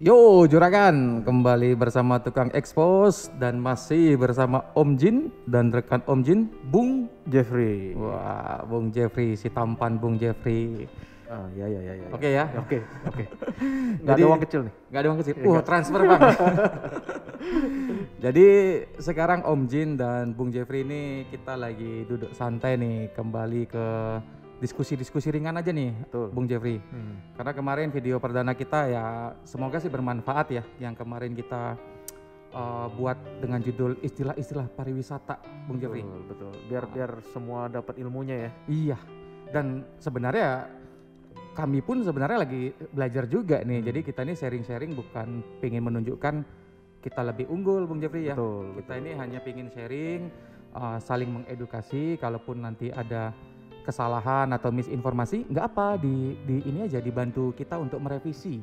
Yo Juragan, kembali bersama Tukang Expose dan masih bersama Om Jin dan rekan Om Jin, Bung Jeffrey. Wah, Bung Jeffrey, si tampan Bung Jeffrey. Ya. Oke ya? Oke. Nggak ada uang kecil nih? Nggak ada uang kecil? Transfer Bang. Jadi sekarang Om Jin dan Bung Jeffrey ini kita lagi duduk santai nih, kembali ke diskusi-diskusi ringan aja nih. Betul. Bung Jeffrey. Karena kemarin video perdana kita ya semoga sih bermanfaat ya, yang kemarin kita buat dengan judul istilah-istilah pariwisata, Bung Jeffrey. Betul. Biar semua dapat ilmunya ya. Iya. Dan sebenarnya kami pun sebenarnya lagi belajar juga nih. Jadi kita ini sharing-sharing bukan pengen menunjukkan kita lebih unggul, Bung Jeffrey ya. Kita ini hanya pengen sharing, saling mengedukasi. Kalaupun nanti ada kesalahan atau misinformasi, nggak apa, di ini aja dibantu kita untuk merevisi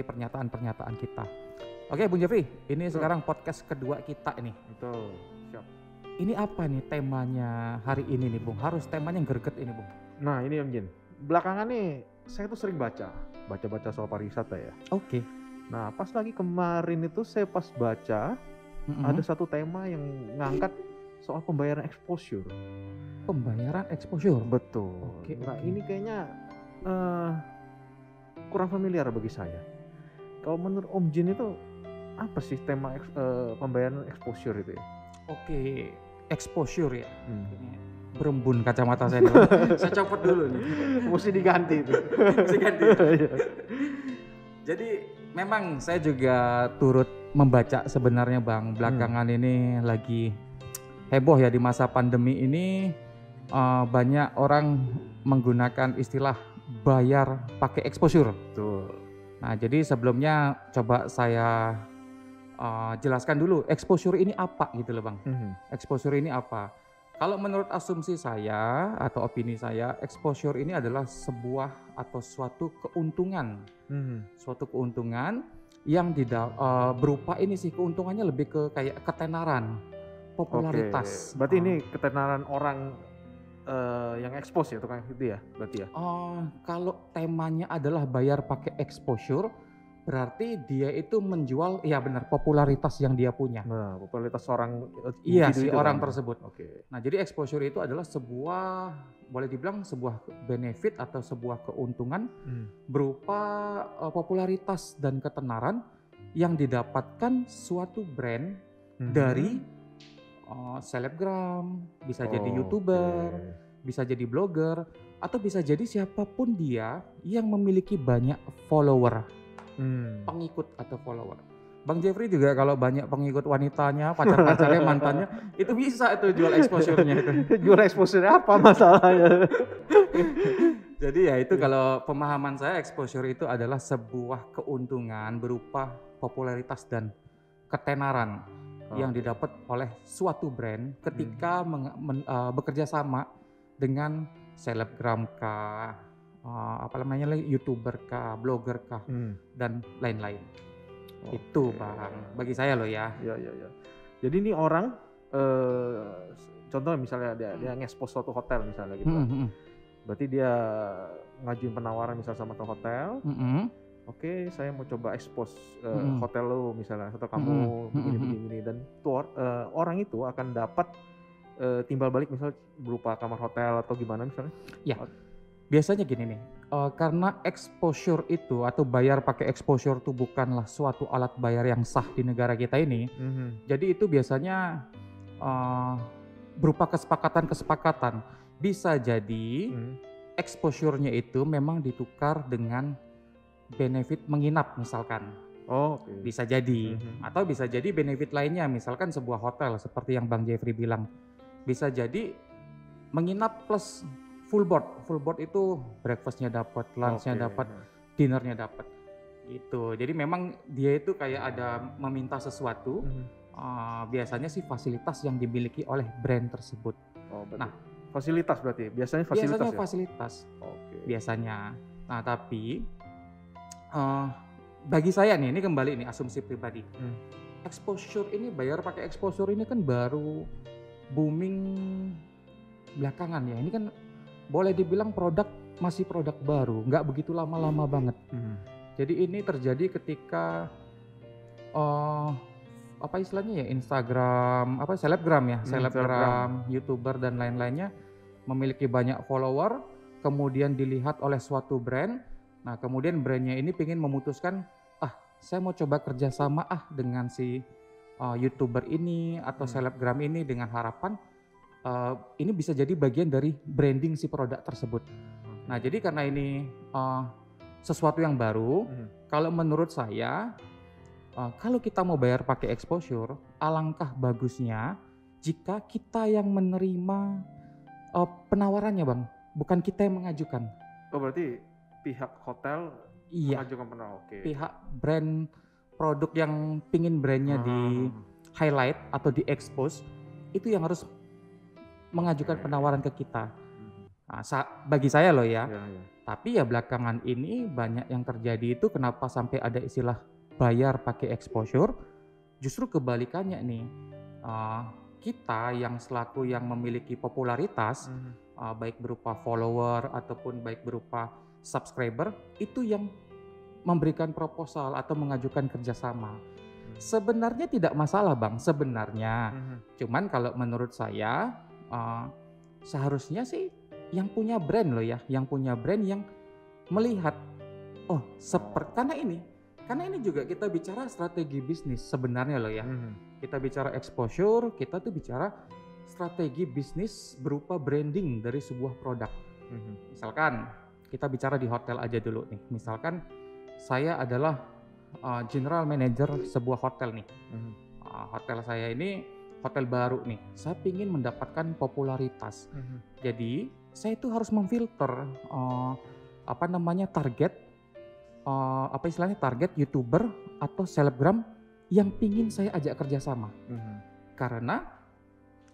pernyataan-pernyataan kita. Oke, Bung Jeffrey, ini sekarang podcast kedua kita ini. Betul. Siap. Ini apa nih temanya hari ini nih, Bung? Harus temanya greget ini, Bung. Nah ini Om Jin, belakangan nih saya tuh sering baca soal pariwisata ya. Oke. Nah pas lagi kemarin itu saya pas baca ada satu tema yang ngangkat soal pembayaran exposure. Pembayaran exposure? Betul. Oke. Nah ini kayaknya kurang familiar bagi saya. Kalau menurut Om Jin itu apa sih tema pembayaran exposure itu ya? Oke, exposure ya. Berembun kacamata saya nih. Saya copot dulu nih. Mesti diganti itu. Mesti ganti. Jadi memang saya juga turut membaca sebenarnya Bang. Belakangan ini lagi heboh ya di masa pandemi ini, banyak orang menggunakan istilah bayar pakai exposure. Betul. Nah jadi sebelumnya coba saya jelaskan dulu exposure ini apa gitu loh Bang. Exposure ini apa? Kalau menurut asumsi saya atau opini saya, exposure ini adalah sebuah atau suatu keuntungan. Suatu keuntungan yang berupa ini sih, keuntungannya lebih ke kayak ketenaran, popularitas. Berarti ini ketenaran orang yang expose ya, tukang itu ya berarti ya? Kalau temanya adalah bayar pakai exposure, berarti dia itu menjual, ya benar, popularitas yang dia punya. Nah, popularitas orang si orang tersebut. Oke. Nah, jadi exposure itu adalah sebuah, boleh dibilang sebuah benefit atau sebuah keuntungan berupa popularitas dan ketenaran yang didapatkan suatu brand dari selebgram, bisa jadi YouTuber, bisa jadi blogger, atau bisa jadi siapapun dia yang memiliki banyak follower. Pengikut atau follower. Bang Jeffrey juga kalau banyak pengikut wanitanya, pacar-pacarnya, mantannya, itu bisa itu jual exposure-nya itu. Jual exposure apa masalahnya? Jadi ya itu kalau pemahaman saya, exposure itu adalah sebuah keuntungan berupa popularitas dan ketenaran yang didapat oleh suatu brand ketika bekerja sama dengan selebgram kah, YouTuber kah, blogger kah, dan lain-lain. Itu Bang, bagi saya loh ya. Ya. Jadi ini orang, contohnya misalnya dia nge-expose suatu hotel misalnya gitu. Berarti dia ngajuin penawaran misalnya sama satu hotel. Oke, saya mau coba expose hotel lo misalnya, atau kamu begini. Dan orang itu akan dapat timbal balik misalnya berupa kamar hotel atau gimana misalnya. Ya. Biasanya gini nih, karena exposure itu atau bayar pakai exposure itu bukanlah suatu alat bayar yang sah di negara kita ini. Jadi itu biasanya berupa kesepakatan. Bisa jadi exposure-nya itu memang ditukar dengan benefit menginap misalkan. Bisa jadi. Atau bisa jadi benefit lainnya, misalkan sebuah hotel seperti yang Bang Jeffrey bilang. Bisa jadi menginap plus full board. Full board itu breakfast-nya dapat, lunch-nya dapat, dinner-nya dapat. Itu. Jadi memang dia itu kayak ada meminta sesuatu. Biasanya sih fasilitas yang dimiliki oleh brand tersebut. Nah, fasilitas berarti. Biasanya fasilitas. Biasanya. Nah, tapi bagi saya nih, ini kembali nih asumsi pribadi. Exposure ini, bayar pakai exposure ini kan baru booming belakangan ya. Ini kan boleh dibilang masih produk baru, nggak begitu lama-lama banget. Jadi ini terjadi ketika apa istilahnya ya, Instagram, apa selebgram ya, selebgram, YouTuber dan lain-lainnya memiliki banyak follower, kemudian dilihat oleh suatu brand. Nah, kemudian brandnya ini ingin memutuskan, saya mau coba kerjasama dengan si YouTuber ini atau selebgram ini dengan harapan ini bisa jadi bagian dari branding si produk tersebut. Nah, jadi karena ini sesuatu yang baru, kalau menurut saya, kalau kita mau bayar pakai exposure, alangkah bagusnya jika kita yang menerima penawarannya, Bang, bukan kita yang mengajukan. Oh, berarti pihak hotel mengajukan penawaran. Okay. Pihak brand produk yang pingin brandnya di highlight atau di expose, itu yang harus mengajukan penawaran ke kita. Nah, bagi saya loh ya. Tapi ya belakangan ini banyak yang terjadi itu kenapa sampai ada istilah bayar pakai exposure, justru kebalikannya nih. Kita yang selaku yang memiliki popularitas, baik berupa follower ataupun baik berupa subscriber, itu yang memberikan proposal atau mengajukan kerjasama. Sebenarnya tidak masalah, Bang, sebenarnya. Cuman kalau menurut saya, seharusnya sih yang punya brand loh ya, yang punya brand yang melihat, karena ini juga kita bicara strategi bisnis sebenarnya loh ya. Kita bicara exposure, kita tuh bicara strategi bisnis berupa branding dari sebuah produk. Misalkan kita bicara di hotel aja dulu nih. Misalkan saya adalah general manager sebuah hotel nih. Hotel saya ini hotel baru nih. Saya ingin mendapatkan popularitas. Jadi saya itu harus memfilter target YouTuber atau selebgram yang pingin saya ajak kerjasama. Karena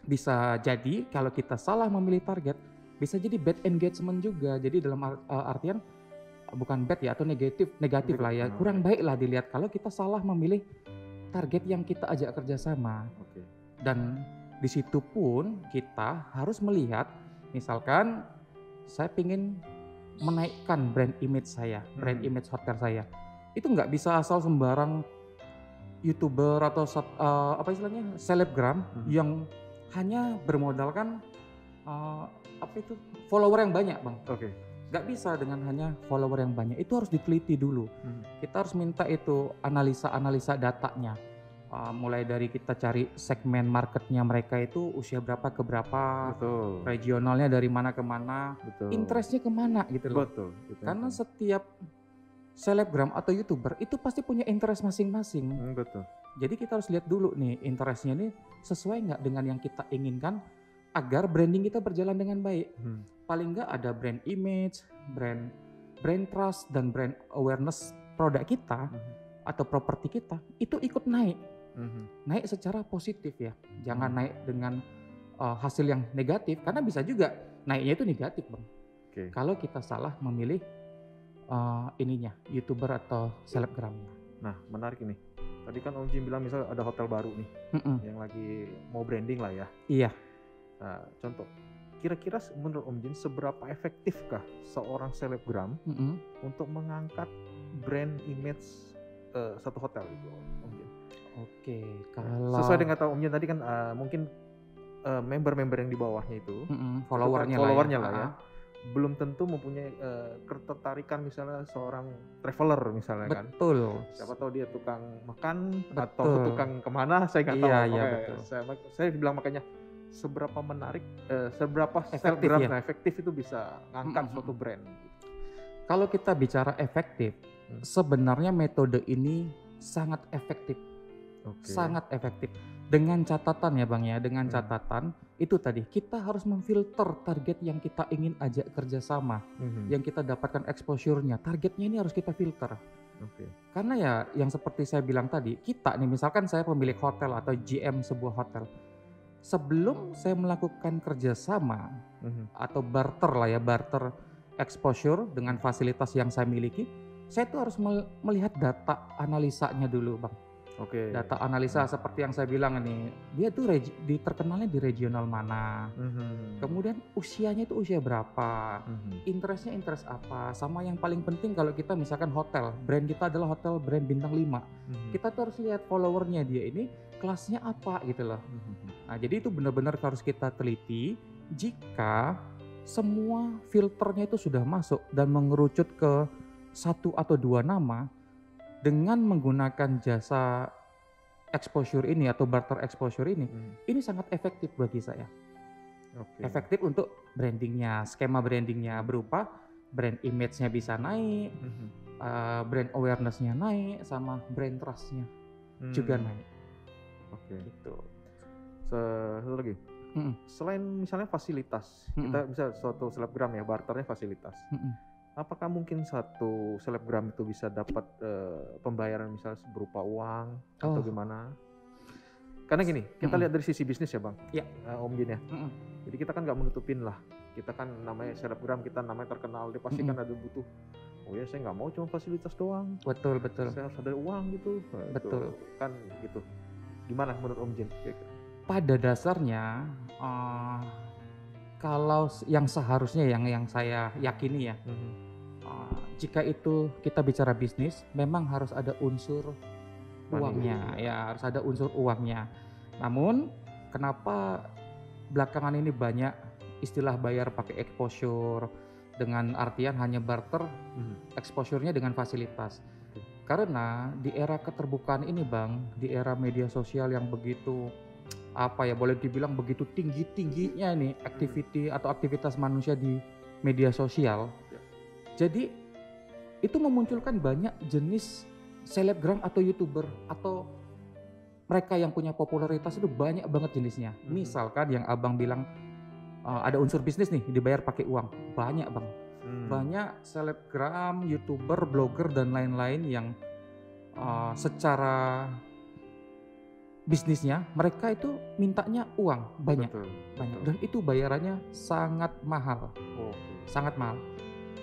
bisa jadi kalau kita salah memilih target, bisa jadi bad engagement juga. Jadi dalam artian bukan bad ya, atau negatif lah ya, kurang baik lah dilihat kalau kita salah memilih target yang kita ajak kerjasama. Dan di situ pun kita harus melihat, misalkan saya pingin menaikkan brand image saya, brand image hotel saya, itu nggak bisa asal sembarang YouTuber atau selebgram yang hanya bermodalkan follower yang banyak, Bang. Nggak bisa dengan hanya follower yang banyak, itu harus diteliti dulu. Kita harus minta itu analisa datanya. Mulai dari kita cari segmen marketnya mereka itu usia berapa ke berapa, regionalnya dari mana ke mana, interestnya kemana gitu loh. Karena setiap selebgram atau YouTuber itu pasti punya interest masing-masing. Jadi kita harus lihat dulu nih interestnya ini sesuai nggak dengan yang kita inginkan agar branding kita berjalan dengan baik. Paling nggak ada brand image, brand trust dan brand awareness produk kita atau properti kita itu ikut naik. Naik secara positif ya, jangan naik dengan hasil yang negatif, karena bisa juga naiknya itu negatif, Bang. Kalau kita salah memilih YouTuber atau selebgramnya. Nah, menarik ini. Tadi kan Om Jin bilang misal ada hotel baru nih, yang lagi mau branding lah ya. Iya. Nah, contoh, kira-kira menurut Om Jin seberapa efektifkah seorang selebgram untuk mengangkat brand image satu hotel itu, Om Jin? Kalau sesuai dengan tahu Om Jin tadi kan mungkin member-member yang di bawahnya itu, followernya lah ya, belum tentu mempunyai ketertarikan misalnya seorang traveler misalnya. Betul. Kan. Siapa tahu dia tukang makan atau tukang kemana, saya nggak tahu. Iya, betul. Saya bilang makanya seberapa menarik, seberapa efektif itu bisa ngangkat suatu brand. Kalau kita bicara efektif, sebenarnya metode ini sangat efektif. Sangat efektif. Dengan catatan ya Bang ya, dengan catatan itu tadi kita harus memfilter target yang kita ingin ajak kerjasama, yang kita dapatkan exposure-nya, targetnya ini harus kita filter. Karena ya yang seperti saya bilang tadi, kita nih misalkan saya pemilik hotel atau GM sebuah hotel, sebelum saya melakukan kerjasama atau barter exposure dengan fasilitas yang saya miliki, saya tuh harus melihat data analisanya dulu, Bang. Data analisa seperti yang saya bilang ini, dia tuh terkenalnya di regional mana, kemudian usianya itu usia berapa, interestnya interest apa, sama yang paling penting kalau kita misalkan hotel, brand kita adalah hotel brand bintang 5, kita tuh harus lihat followernya dia ini kelasnya apa gitu loh. Nah jadi itu benar-benar harus kita teliti. Jika semua filternya itu sudah masuk dan mengerucut ke 1 atau 2 nama, dengan menggunakan jasa exposure ini atau barter exposure ini sangat efektif bagi saya. Efektif untuk brandingnya, skema brandingnya berupa brand image-nya bisa naik, brand awareness-nya naik, sama brand trust-nya juga naik. Gitu. Satu lagi, selain misalnya fasilitas, kita bisa suatu selebgram ya, barternya fasilitas. Apakah mungkin satu selebgram itu bisa dapat pembayaran misalnya berupa uang atau gimana? Karena gini, kita lihat dari sisi bisnis ya Bang, Om Jin ya. Jadi kita kan nggak menutupin lah, kita kan namanya selebgram, kita namanya terkenal, dia pasti kan ada butuh. Oh ya saya nggak mau cuma fasilitas doang. Betul. Saya harus ada uang gitu. Betul. Itu, kan gitu. Gimana menurut Om Jin? Pada dasarnya, kalau yang seharusnya yang saya yakini ya. Jika itu kita bicara bisnis, memang harus ada unsur uangnya, ya harus ada unsur uangnya. Namun, kenapa belakangan ini banyak istilah bayar pakai exposure dengan artian hanya barter, exposure-nya dengan fasilitas. Karena di era keterbukaan ini Bang, di era media sosial yang begitu boleh dibilang begitu tingginya nih activity atau aktivitas manusia di media sosial. Jadi itu memunculkan banyak jenis selebgram atau YouTuber atau mereka yang punya popularitas itu banyak banget jenisnya. Misalkan yang Abang bilang ada unsur bisnis nih, dibayar pakai uang. Banyak Bang. Banyak selebgram, YouTuber, blogger dan lain-lain yang secara bisnisnya mereka itu mintanya uang banyak. Banyak. Dan itu bayarannya sangat mahal. Sangat mahal.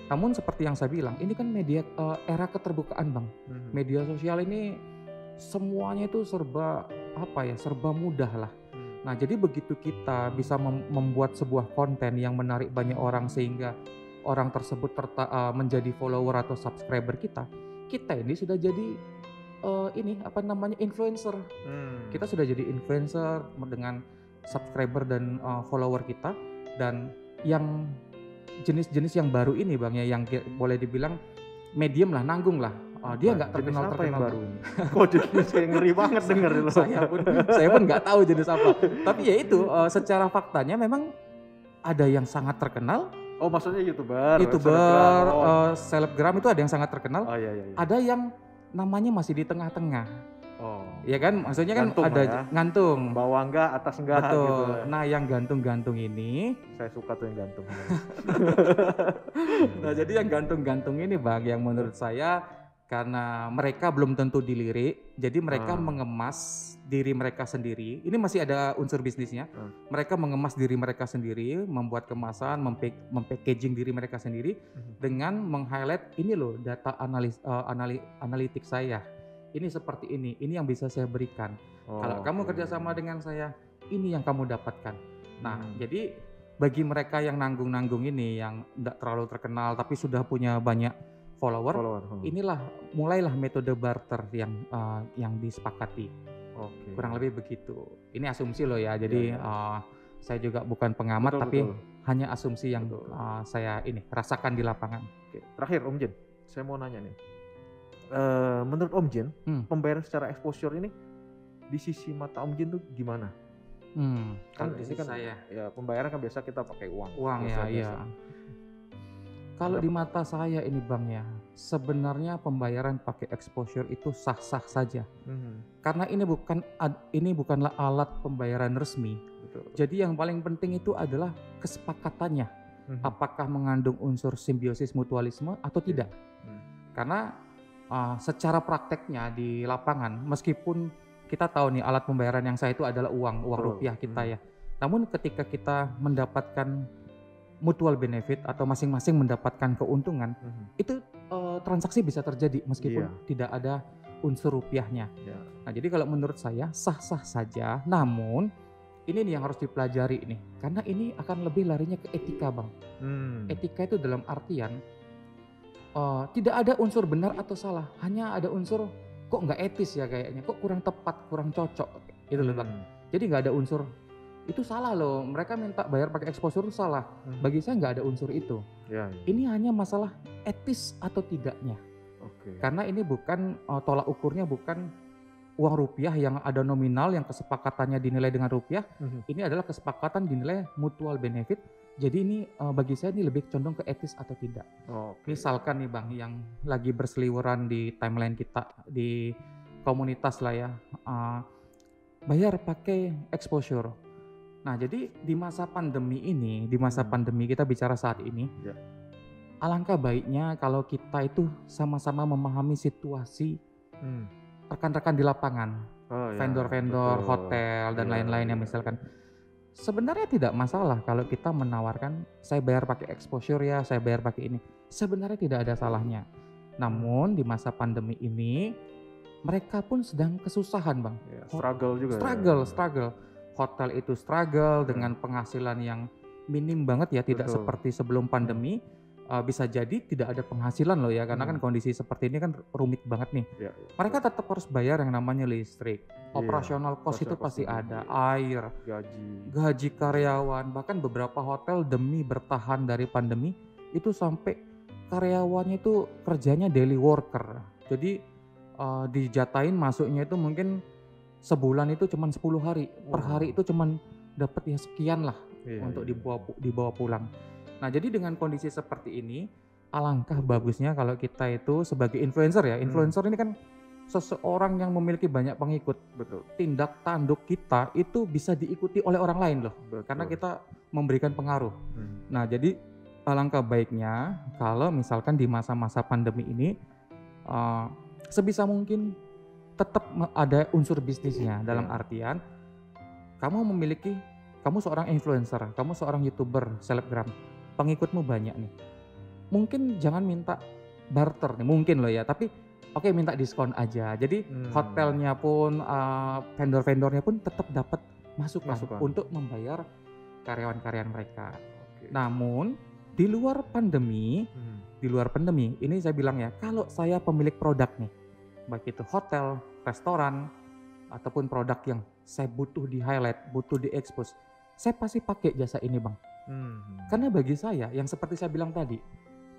Namun seperti yang saya bilang, ini kan media era keterbukaan Bang. Media sosial ini semuanya itu serba mudah lah. Nah jadi begitu kita bisa membuat sebuah konten yang menarik banyak orang sehingga orang tersebut menjadi follower atau subscriber kita ini sudah jadi influencer. Kita sudah jadi influencer dengan subscriber dan follower kita, dan yang jenis-jenis yang baru ini Bang ya, yang boleh dibilang medium lah, nanggung lah. Dia nggak terkenal yang baru ini. Kok jenis kayak ngeri banget denger loh. saya pun nggak tahu jenis apa. Tapi ya itu secara faktanya memang ada yang sangat terkenal. Oh maksudnya YouTuber, selebgram itu ada yang sangat terkenal. Iya. Ada yang namanya masih di tengah-tengah. Ya kan, maksudnya kan gantung ada gantung. Bawah enggak, atas enggak. Betul. Gitu. Nah yang gantung-gantung ini. Saya suka tuh yang gantung. Nah jadi yang gantung-gantung ini Bang, yang menurut saya karena mereka belum tentu dilirik, jadi mereka mengemas diri mereka sendiri. Ini masih ada unsur bisnisnya. Mereka mengemas diri mereka sendiri, membuat kemasan, mempackaging diri mereka sendiri dengan meng-highlight ini loh data analitik saya. Ini seperti ini yang bisa saya berikan. Kalau kamu kerjasama dengan saya, ini yang kamu dapatkan. Nah, jadi bagi mereka yang nanggung-nanggung ini, yang tidak terlalu terkenal tapi sudah punya banyak follower. Mulailah metode barter yang disepakati. Kurang lebih begitu. Ini asumsi loh ya. Jadi saya juga bukan pengamat, tapi hanya asumsi yang saya rasakan di lapangan. Terakhir Om Jin, saya mau nanya nih. Menurut Om Jin, pembayaran secara exposure ini di sisi mata Om Jin tuh gimana? Kalau di sisi kan saya, ya pembayaran kan biasa kita pakai uang. Ya. Kalau di mata saya ini Bang ya, sebenarnya pembayaran pakai exposure itu sah-sah saja. Karena ini bukanlah alat pembayaran resmi. Jadi yang paling penting itu adalah kesepakatannya. Apakah mengandung unsur simbiosis mutualisme atau tidak? Karena secara prakteknya di lapangan, meskipun kita tahu nih alat pembayaran yang sah itu adalah uang rupiah kita ya. Namun ketika kita mendapatkan mutual benefit atau masing-masing mendapatkan keuntungan, itu transaksi bisa terjadi meskipun tidak ada unsur rupiahnya. Ya. Nah jadi kalau menurut saya sah-sah saja, namun ini nih yang harus dipelajari nih, karena ini akan lebih larinya ke etika Bang. Etika itu dalam artian tidak ada unsur benar atau salah, hanya ada unsur kok nggak etis ya kayaknya, kok kurang tepat, kurang cocok, itu loh Bang. Jadi nggak ada unsur itu salah loh, mereka minta bayar pakai exposure itu salah. Bagi saya nggak ada unsur itu. Ya. Ini hanya masalah etis atau tidaknya. Karena ini bukan tolak ukurnya bukan uang rupiah yang ada nominal yang kesepakatannya dinilai dengan rupiah. Ini adalah kesepakatan dinilai mutual benefit. Jadi ini bagi saya ini lebih condong ke etis atau tidak. Misalkan nih Bang yang lagi berseliweran di timeline kita di komunitas lah ya, bayar pakai exposure. Nah jadi di masa pandemi ini, di masa pandemi kita bicara saat ini, alangkah baiknya kalau kita itu sama-sama memahami situasi rekan-rekan di lapangan, vendor-vendor, hotel dan lain-lain yang misalkan. Sebenarnya tidak masalah kalau kita menawarkan saya bayar pakai exposure ya, saya bayar pakai ini. Sebenarnya tidak ada salahnya. Namun di masa pandemi ini mereka pun sedang kesusahan Bang. Struggle juga. Struggle. Hotel itu struggle dengan penghasilan yang minim banget ya, tidak seperti sebelum pandemi. Bisa jadi tidak ada penghasilan loh ya, karena kan kondisi seperti ini kan rumit banget nih. Mereka tetap harus bayar yang namanya listrik, operasional cost itu pasti ada, air, gaji karyawan, bahkan beberapa hotel demi bertahan dari pandemi itu sampai karyawannya itu kerjanya daily worker. Jadi dijatain masuknya itu mungkin sebulan itu cuma 10 hari, per hari itu cuma dapat ya sekian lah untuk dibawa pulang. Nah jadi dengan kondisi seperti ini, alangkah bagusnya kalau kita itu sebagai influencer ya, influencer ini kan seseorang yang memiliki banyak pengikut. Tindak tanduk kita itu bisa diikuti oleh orang lain loh, karena kita memberikan pengaruh. Nah jadi alangkah baiknya kalau misalkan di masa-masa pandemi ini sebisa mungkin tetap ada unsur bisnisnya, dalam artian kamu seorang influencer, kamu seorang YouTuber, selebgram, pengikutmu banyak nih. Mungkin jangan minta barter nih, mungkin loh ya, tapi oke minta diskon aja. Jadi hotelnya pun, vendor-vendornya pun tetap dapat masukan untuk membayar karyawan-karyawan mereka. Namun di luar pandemi, ini saya bilang ya, kalau saya pemilik produk nih, baik itu hotel, restoran, ataupun produk yang saya butuh di highlight, butuh di expose, saya pasti pakai jasa ini Bang. Karena bagi saya, yang seperti saya bilang tadi,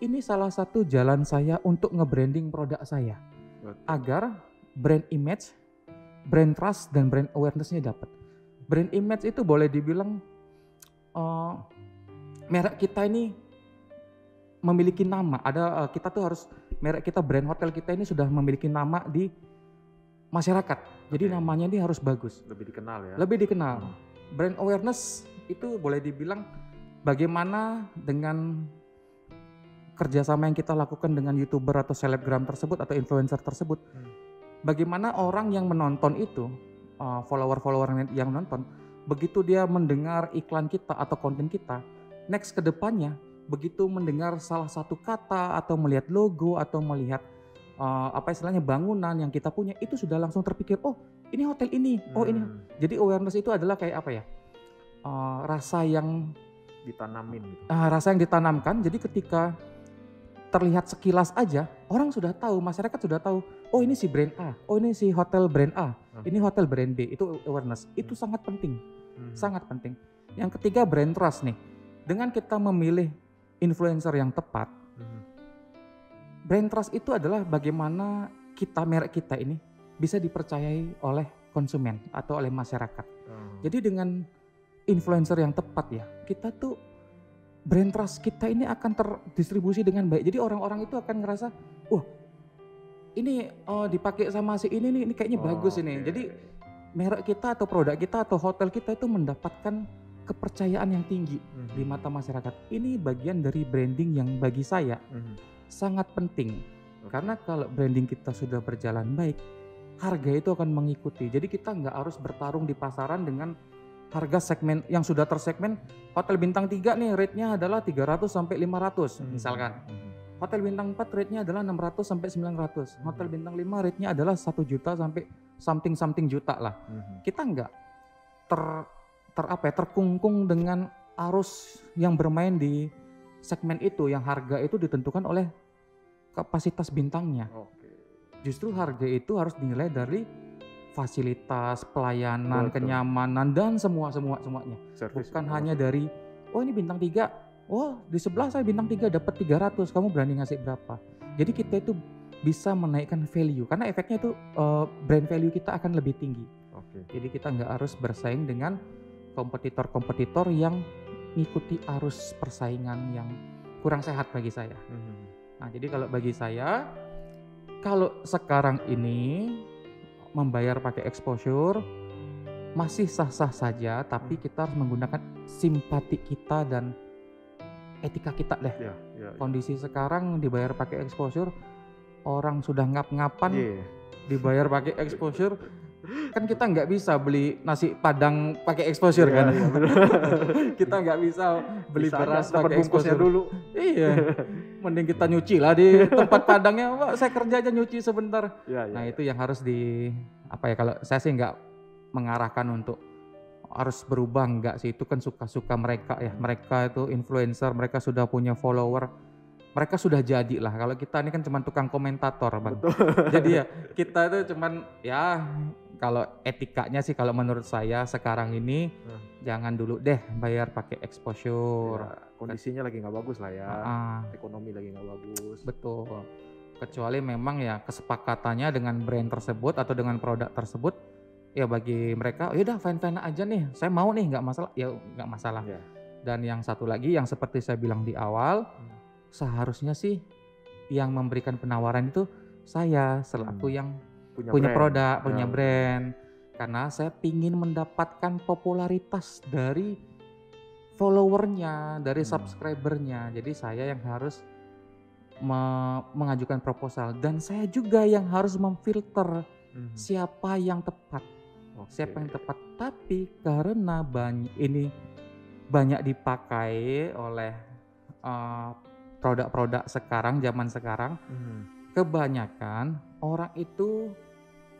ini salah satu jalan saya untuk nge-branding produk saya. Agar brand image, brand trust, dan brand awareness-nya dapat. Brand image itu boleh dibilang merek kita ini memiliki nama. Kita tuh harus, merek kita, brand hotel kita ini sudah memiliki nama di masyarakat. Jadi namanya ini harus bagus. Lebih dikenal ya. Lebih dikenal. Brand awareness itu boleh dibilang bagaimana dengan kerjasama yang kita lakukan dengan YouTuber atau selebgram tersebut atau influencer tersebut. Bagaimana orang yang menonton itu, follower-follower yang nonton, begitu dia mendengar iklan kita atau konten kita, next ke depannya, begitu mendengar salah satu kata atau melihat logo atau melihat istilahnya bangunan yang kita punya, itu sudah langsung terpikir, oh ini hotel ini, oh ini. Jadi awareness itu adalah kayak apa ya, rasa yang ditanamin gitu. Rasa yang ditanamkan. Jadi ketika terlihat sekilas aja, orang sudah tahu, masyarakat sudah tahu, oh ini si brand A, oh ini si hotel brand A, ini hotel brand B. Itu awareness. Itu sangat penting, sangat penting. Yang ketiga brand trust nih. Dengan kita memilih influencer yang tepat, brand trust itu adalah bagaimana kita, merek kita ini bisa dipercayai oleh konsumen atau oleh masyarakat. Jadi dengan influencer yang tepat ya, kita tuh brand trust kita ini akan terdistribusi dengan baik. Jadi orang-orang itu akan ngerasa, wah ini dipakai sama si ini kayaknya bagus ini. Jadi merek kita atau produk kita atau hotel kita itu mendapatkan kepercayaan yang tinggi di mata masyarakat. Ini bagian dari branding yang bagi saya sangat penting. Karena kalau branding kita sudah berjalan baik, harga itu akan mengikuti. Jadi kita nggak harus bertarung di pasaran dengan harga segmen yang sudah tersegmen. Hotel bintang 3 nih rate-nya adalah 300 sampai 500 misalkan. Hotel bintang 4 rate-nya adalah 600 sampai 900. Hotel bintang 5 rate-nya adalah 1 juta sampai something juta lah. Kita enggak terkungkung dengan arus yang bermain di segmen itu, yang harga itu ditentukan oleh kapasitas bintangnya. Justru harga itu harus dinilai dari fasilitas, pelayanan, kenyamanan dan semuanya. Bukan hanya dari ini bintang 3. Di sebelah saya bintang 3 dapat 300, kamu berani ngasih berapa? Jadi kita itu bisa menaikkan value karena efeknya itu brand value kita akan lebih tinggi. Jadi kita nggak harus bersaing dengan kompetitor-kompetitor yang ngikuti arus persaingan yang kurang sehat bagi saya. Nah, jadi kalau bagi saya, kalau sekarang ini membayar pakai exposure masih sah-sah saja, tapi kita harus menggunakan simpati kita dan etika kita deh. Kondisi sekarang dibayar pakai exposure, orang sudah ngap-ngapan dibayar pakai exposure, kan kita nggak bisa beli nasi padang pakai exposure kan? Kita nggak bisa beli beras pakai exposure dulu. Iya, mending kita nyuci lah di tempat padangnya. Pak, saya kerja aja nyuci sebentar. Itu yang harus kalau saya sih nggak mengarahkan untuk harus berubah, enggak sih, itu kan suka-suka mereka ya. Mereka itu influencer, mereka sudah punya follower, mereka sudah jadi lah. Kalau kita ini kan cuma tukang komentator, Bang. Jadi ya kita itu cuman kalau etikanya sih kalau menurut saya sekarang ini jangan dulu deh bayar pakai exposure. Kondisinya lagi nggak bagus lah ya, ekonomi lagi nggak bagus. Betul. Kecuali memang ya kesepakatannya dengan brand tersebut atau dengan produk tersebut. Ya bagi mereka, yaudah fine-fine aja nih, saya mau nih, nggak masalah, ya nggak masalah. Dan yang satu lagi yang seperti saya bilang di awal, seharusnya sih yang memberikan penawaran itu saya selaku yang punya produk, punya brand. Karena saya pingin mendapatkan popularitas dari followernya, dari subscribernya. Jadi saya yang harus mengajukan proposal dan saya juga yang harus memfilter siapa yang tepat. Siapa yang tepat, tapi karena banyak dipakai oleh produk-produk sekarang, zaman sekarang, kebanyakan orang itu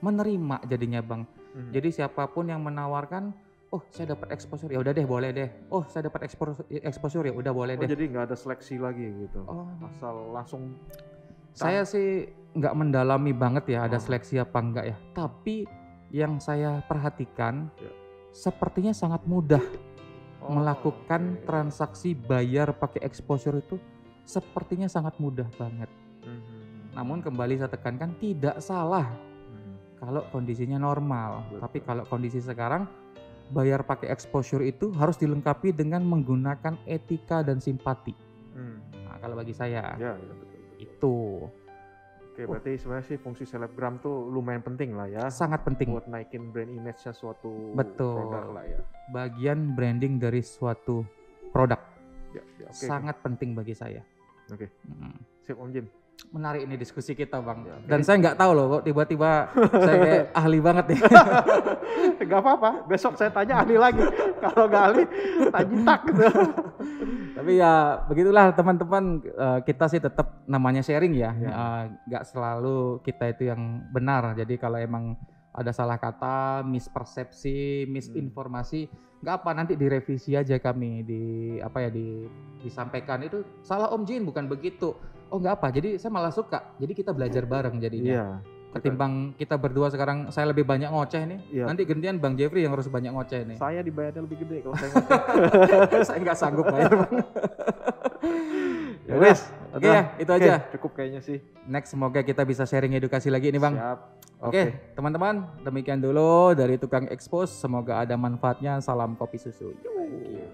menerima jadinya, Bang. Jadi siapapun yang menawarkan, saya dapat exposure, ya udah deh, boleh deh. Saya dapat exposure, ya udah boleh deh. Jadi nggak ada seleksi lagi gitu, asal langsung. Saya sih nggak mendalami banget ya ada seleksi apa enggak ya, tapi yang saya perhatikan sepertinya sangat mudah melakukan transaksi bayar pakai exposure itu, sepertinya sangat mudah banget. Namun kembali saya tekankan, tidak salah kalau kondisinya normal. Tapi kalau kondisi sekarang bayar pakai exposure itu harus dilengkapi dengan menggunakan etika dan simpati. Nah, kalau bagi saya betul. Itu. Oke, berarti sebenarnya sih fungsi selebgram tuh lumayan penting lah ya. Sangat penting. Buat naikin brand image-nya suatu produk lah ya. Bagian branding dari suatu produk. Sangat penting bagi saya. Sip Om Jim. Menarik ini diskusi kita, Bang. Dan saya nggak tahu loh kok tiba-tiba saya kayak ahli banget nih. Gak apa-apa, besok saya tanya ahli lagi. Kalau nggak ahli, tanya tak gitu. Tapi ya begitulah teman-teman, kita sih tetap namanya sharing ya. Nggak selalu kita itu yang benar. Jadi kalau emang ada salah kata, mispersepsi, misinformasi, nggak apa, nanti direvisi aja kami, disampaikan itu salah Om Jin, bukan begitu. Nggak apa, jadi saya malah suka. Jadi kita belajar bareng jadinya. Ketimbang kita berdua sekarang saya lebih banyak ngoceh nih. Nanti gantian Bang Jeffrey yang harus banyak ngoceh nih. Saya dibayarnya lebih gede kalau saya ngoceh. Saya nggak sanggup bayar, Bang. Ya, oke ya, itu aja. Cukup kayaknya sih. Next, semoga kita bisa sharing edukasi lagi nih, Bang. Siap. Oke, teman-teman, demikian dulu dari Tukang Expose. Semoga ada manfaatnya. Salam kopi susu. Thank you.